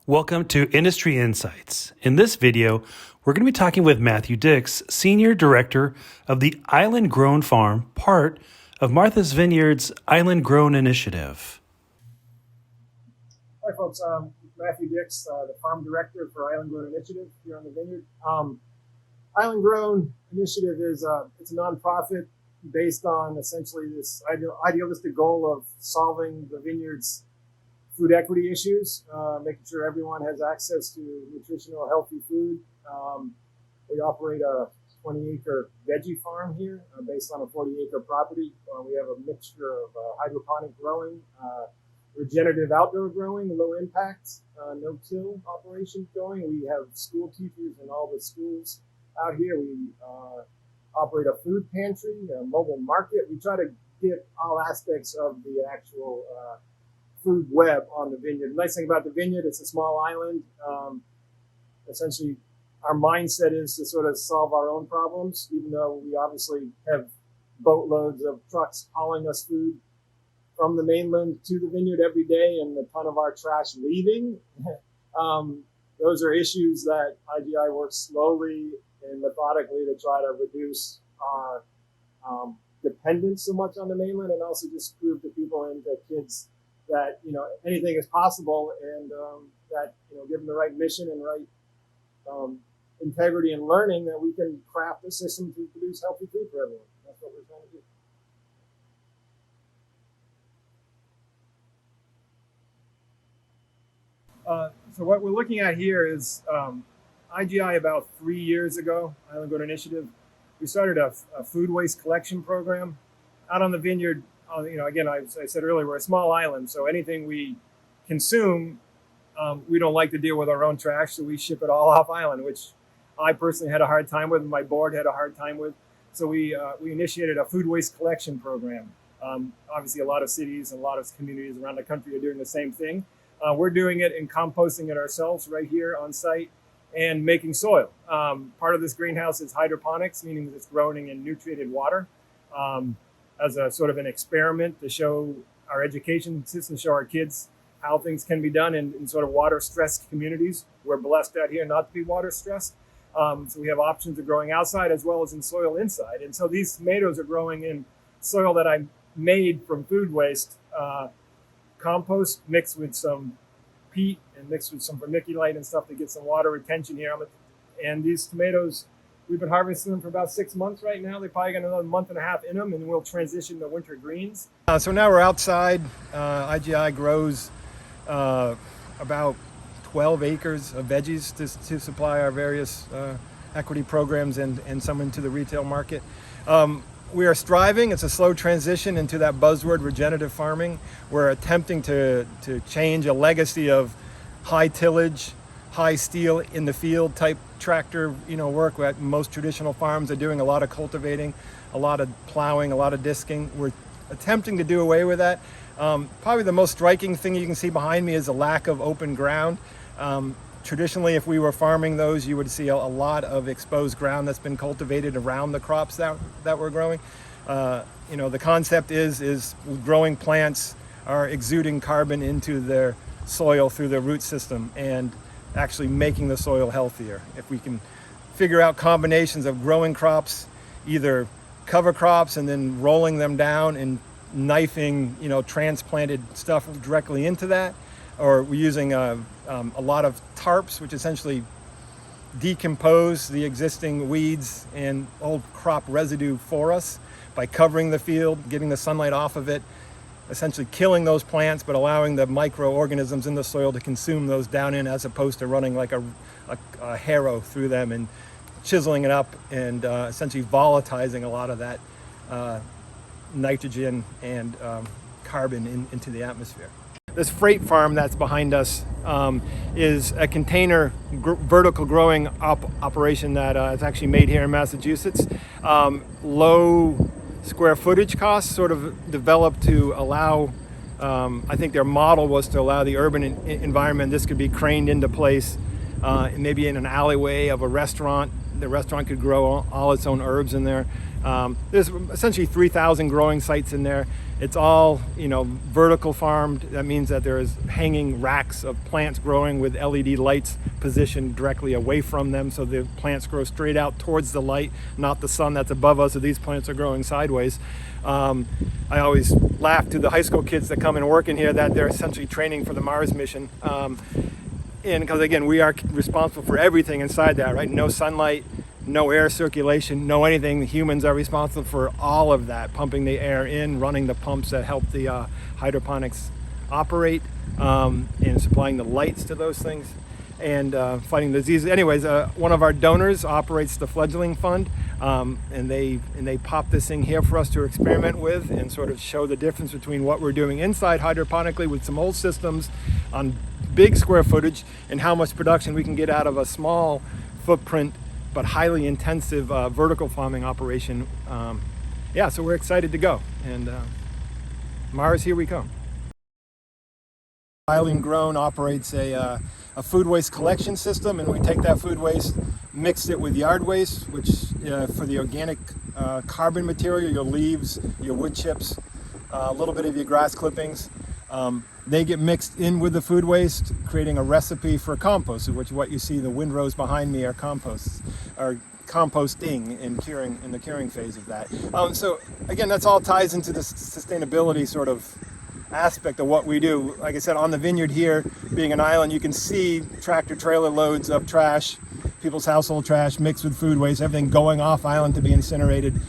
Welcome to Industry Insights. In this video, we're going to be talking with Matthew Dix, Senior Director of the Island Grown Farm, part of Martha's Vineyard's Island Grown Initiative. Hi folks, Matthew Dix, the Farm Director for Island Grown Initiative here on the Vineyard. Island Grown Initiative is it's a nonprofit based on essentially this idealistic goal of solving the Vineyard's food equity issues, making sure everyone has access to nutritional, healthy food. We operate a 20-acre veggie farm here based on a 40-acre property. We have a mixture of hydroponic growing, regenerative outdoor growing, low impact, no-till operations going. We have school teachers in all the schools out here. We operate a food pantry, a mobile market. We try to get all aspects of the actual food web on the vineyard. The nice thing about the vineyard, it's a small island. Essentially, our mindset is to sort of solve our own problems, even though we obviously have boatloads of trucks hauling us food from the mainland to the vineyard every day and a ton of our trash leaving. Those are issues that IGI works slowly and methodically to try to reduce our dependence so much on the mainland, and also just prove to people and to kids that, you know, anything is possible, and that, you know, given the right mission and right integrity and learning, that we can craft a system to produce healthy food for everyone. That's what we're trying to do. So what we're looking at here is IGI about 3 years ago, Island Grown Initiative, we started a food waste collection program out on the vineyard. You know, again, I said earlier, we're a small island, so anything we consume, we don't like to deal with our own trash, so we ship it all off island, which I personally had a hard time with, and my board had a hard time with. So we initiated a food waste collection program. Obviously, a lot of cities and a lot of communities around the country are doing the same thing. We're doing it and composting it ourselves right here on site and making soil. Part of this greenhouse is hydroponics, meaning that it's growing in nutrited water. As a sort of an experiment to show our education system, show our kids how things can be done in sort of water-stressed communities. We're blessed out here not to be water-stressed. So we have options of growing outside as well as in soil inside. And so these tomatoes are growing in soil that I made from food waste, compost mixed with some peat and mixed with some vermiculite and stuff to get some water retention here. And these tomatoes, we've been harvesting them for about 6 months right now. They probably got another month and a half in them, and we'll transition to winter greens. So now we're outside. IGI grows about 12 acres of veggies to supply our various equity programs and some into the retail market. We are striving, it's a slow transition into that buzzword, regenerative farming. We're attempting to change a legacy of high tillage, high steel in the field type tractor, work that most traditional farms are doing. A lot of cultivating, a lot of plowing, a lot of disking. We're attempting to do away with that. Probably the most striking thing you can see behind me is a lack of open ground. Traditionally, if we were farming those, you would see a lot of exposed ground that's been cultivated around the crops that we're growing. The concept is growing plants are exuding carbon into their soil through their root system and actually making the soil healthier. If we can figure out combinations of growing crops, either cover crops and then rolling them down and knifing, transplanted stuff directly into that, or we're using a lot of tarps, which essentially decompose the existing weeds and old crop residue for us by covering the field, getting the sunlight off of it, essentially killing those plants, but allowing the microorganisms in the soil to consume those down in, as opposed to running like a harrow through them and chiseling it up and essentially volatilizing a lot of that nitrogen and carbon into the atmosphere. This freight farm that's behind us is a container vertical growing operation that is actually made here in Massachusetts. Low square footage costs, sort of developed to allow, I think their model was to allow the urban environment. This could be craned into place, maybe in an alleyway of a restaurant. The restaurant could grow all its own herbs in there. There's essentially 3,000 growing sites in there. It's all, vertical farmed. That means that there is hanging racks of plants growing with LED lights positioned directly away from them, so the plants grow straight out towards the light, not the sun that's above us. So these plants are growing sideways. I always laugh to the high school kids that come and work in here that they're essentially training for the Mars mission. And because again, we are responsible for everything inside that, right? No sunlight, no air circulation, no anything. The humans are responsible for all of that, pumping the air in, running the pumps that help the hydroponics operate, and supplying the lights to those things, and fighting diseases. Anyways, one of our donors operates the fledgling fund, and they pop this thing here for us to experiment with and sort of show the difference between what we're doing inside hydroponically with some old systems on big square footage and how much production we can get out of a small footprint but highly intensive vertical farming operation. So we're excited to go, and Mars, here we come. Island Grown operates a food waste collection system, and we take that food waste, mix it with yard waste, which for the organic carbon material, your leaves, your wood chips, a little bit of your grass clippings. They get mixed in with the food waste, creating a recipe for compost, which what you see, the windrows behind me are composts, are composting and curing, in the curing phase of that. So again, that's all ties into the sustainability sort of aspect of what we do. Like I said, on the vineyard here, being an island, you can see tractor trailer loads of trash, people's household trash mixed with food waste, everything going off island to be incinerated.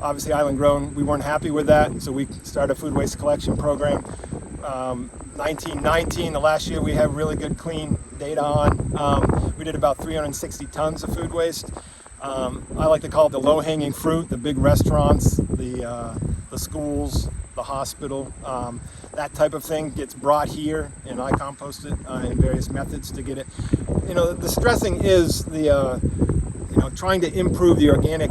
Obviously, Island Grown, we weren't happy with that, so we started a food waste collection program. 1919, the last year we have really good clean data on. We did about 360 tons of food waste. I like to call it the low-hanging fruit, the big restaurants, the schools, the hospital, that type of thing gets brought here, and I compost it in various methods to get it. The stressing is the trying to improve the organic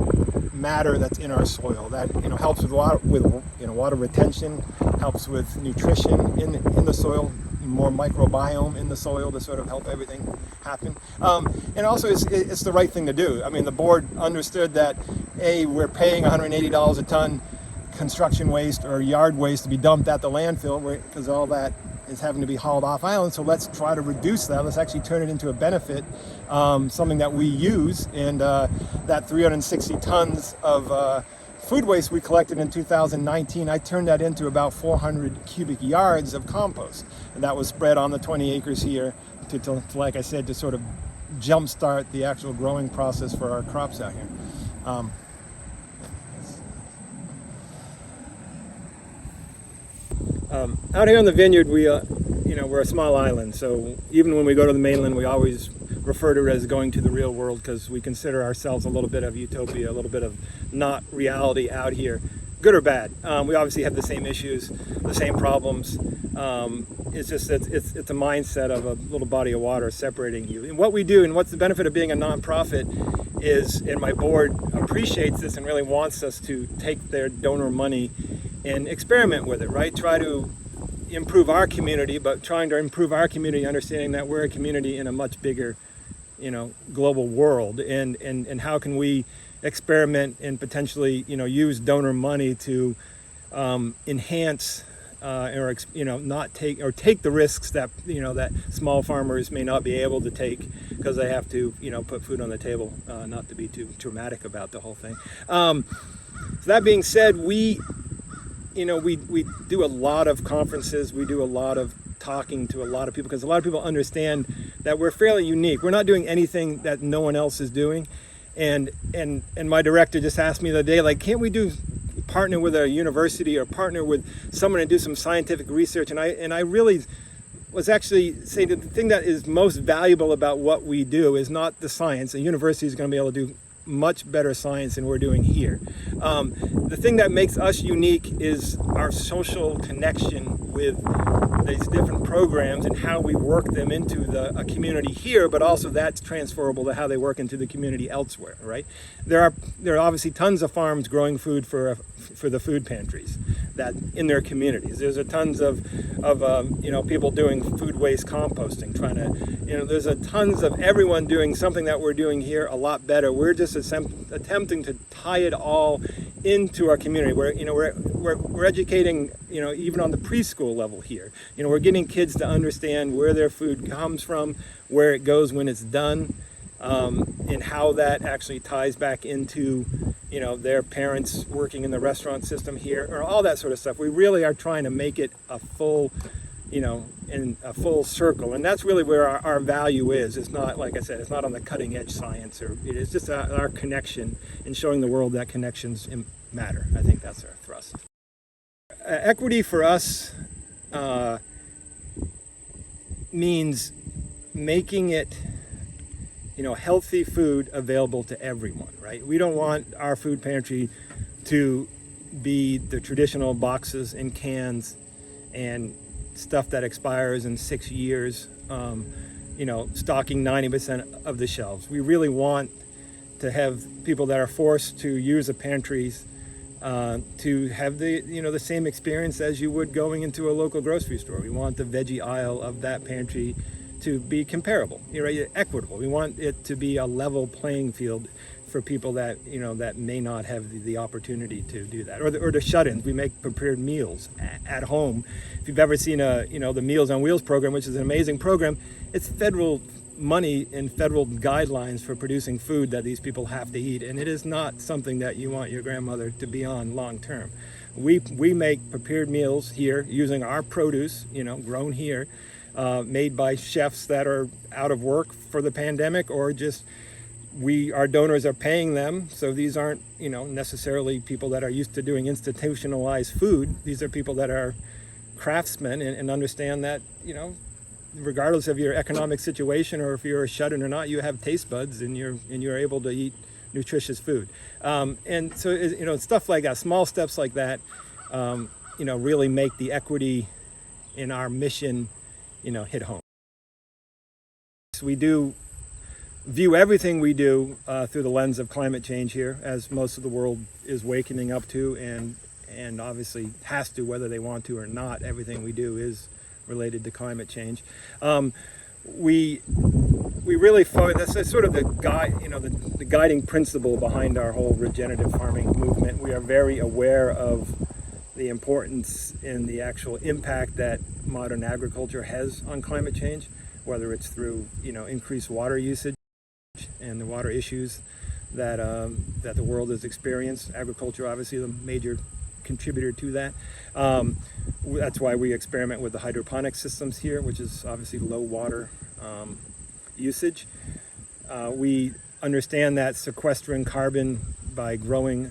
matter that's in our soil. That helps with water retention, helps with nutrition in the soil, more microbiome in the soil to sort of help everything happen. And also it's the right thing to do. I mean, the board understood that we're paying $180 a ton construction waste or yard waste to be dumped at the landfill because all that is having to be hauled off island. So let's try to reduce that. Let's actually turn it into a benefit, something that we use. And that 360 tons of food waste we collected in 2019, I turned that into about 400 cubic yards of compost. And that was spread on the 20 acres here to like I said, to sort of jumpstart the actual growing process for our crops out here. Out here on the vineyard, we're a small island, so even when we go to the mainland, we always refer to it as going to the real world because we consider ourselves a little bit of utopia, a little bit of not reality out here, good or bad. We obviously have the same issues, the same problems. It's just it's a mindset of a little body of water separating you. And what we do, and what's the benefit of being a nonprofit is, and my board appreciates this and really wants us to take their donor money and experiment with it, right? Try to improve our community, but trying to improve our community, understanding that we're a community in a much bigger, global world, and how can we experiment and potentially, use donor money to enhance or not take the risks that that small farmers may not be able to take because they have to put food on the table. Not to be too dramatic about the whole thing. So that being said, we do a lot of conferences. We do a lot of talking to a lot of people because a lot of people understand that we're fairly unique. We're not doing anything that no one else is doing. And my director just asked me the other day, like, can't we partner with a university or partner with someone and do some scientific research? And I really was actually saying that the thing that is most valuable about what we do is not the science. A university is going to be able to do much better science than we're doing here. The thing that makes us unique is our social connection with these different programs and how we work them into a community here, but also that's transferable to how they work into the community elsewhere, right? There are obviously tons of farms growing food for the food pantries. that in their communities. There's a tons of people doing food waste composting, trying to, there's a tons of everyone doing something that we're doing here a lot better. We're just attempting to tie it all into our community. We're educating, even on the preschool level here. We're getting kids to understand where their food comes from, where it goes when it's done, and how that actually ties back into, their parents working in the restaurant system here, or all that sort of stuff. We really are trying to make it a full, in a full circle, and that's really where our value is. It's not, like I said, it's not on the cutting edge science, or it is just our connection and showing the world that connections matter. I think that's our thrust. Equity for us means making it, healthy food available to everyone, right? We don't want our food pantry to be the traditional boxes and cans and stuff that expires in 6 years, stocking 90% of the shelves. We really want to have people that are forced to use the pantries to have the same experience as you would going into a local grocery store. We want the veggie aisle of that pantry to be comparable, equitable. We want it to be a level playing field for people that that may not have the opportunity to do that, or the shut-ins. We make prepared meals at home. If you've ever seen the Meals on Wheels program, which is an amazing program, it's federal money and federal guidelines for producing food that these people have to eat, and it is not something that you want your grandmother to be on long term. We make prepared meals here using our produce, grown here, made by chefs that are out of work for the pandemic, or just our donors are paying them. So these aren't necessarily people that are used to doing institutionalized food. These are people that are craftsmen and understand that regardless of your economic situation, or if you're a shut-in or not, you have taste buds and you're able to eat nutritious food. And so stuff like that, small steps like that, really make the equity in our mission hit home. So we do view everything we do through the lens of climate change here, as most of the world is waking up to, and obviously has to, whether they want to or not. Everything we do is related to climate change. We really focus. That's sort of the the guiding principle behind our whole regenerative farming movement. We are very aware of the importance and the actual impact that modern agriculture has on climate change, whether it's through increased water usage and the water issues that the world has experienced. Agriculture, obviously, the major contributor to that. That's why we experiment with the hydroponic systems here, which is obviously low water usage. We understand that sequestering carbon by growing,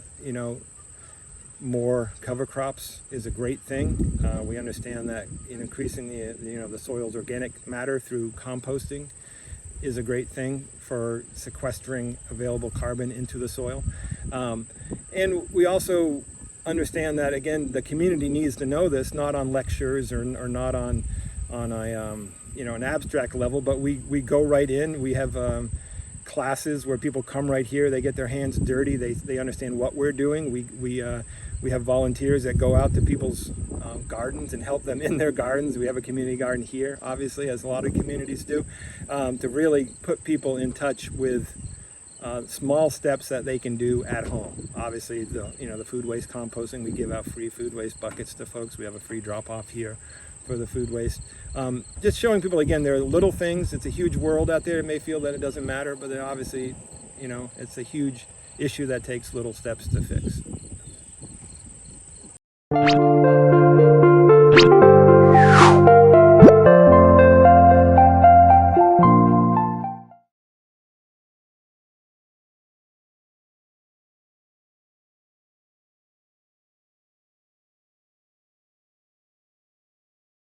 more cover crops is a great thing. We understand that increasing the soil's organic matter through composting is a great thing for sequestering available carbon into the soil. And we also understand that, again, the community needs to know this, not on lectures or not on an abstract level, but we go right in. We have classes where people come right here, they get their hands dirty, they understand what we're doing. We have volunteers that go out to people's gardens and help them in their gardens. We have a community garden here, obviously, as a lot of communities do, to really put people in touch with small steps that they can do at home. Obviously, the food waste composting, we give out free food waste buckets to folks. We have a free drop-off here for the food waste. Just showing people, again, there are little things. It's a huge world out there. It may feel that it doesn't matter, but then obviously, it's a huge issue that takes little steps to fix.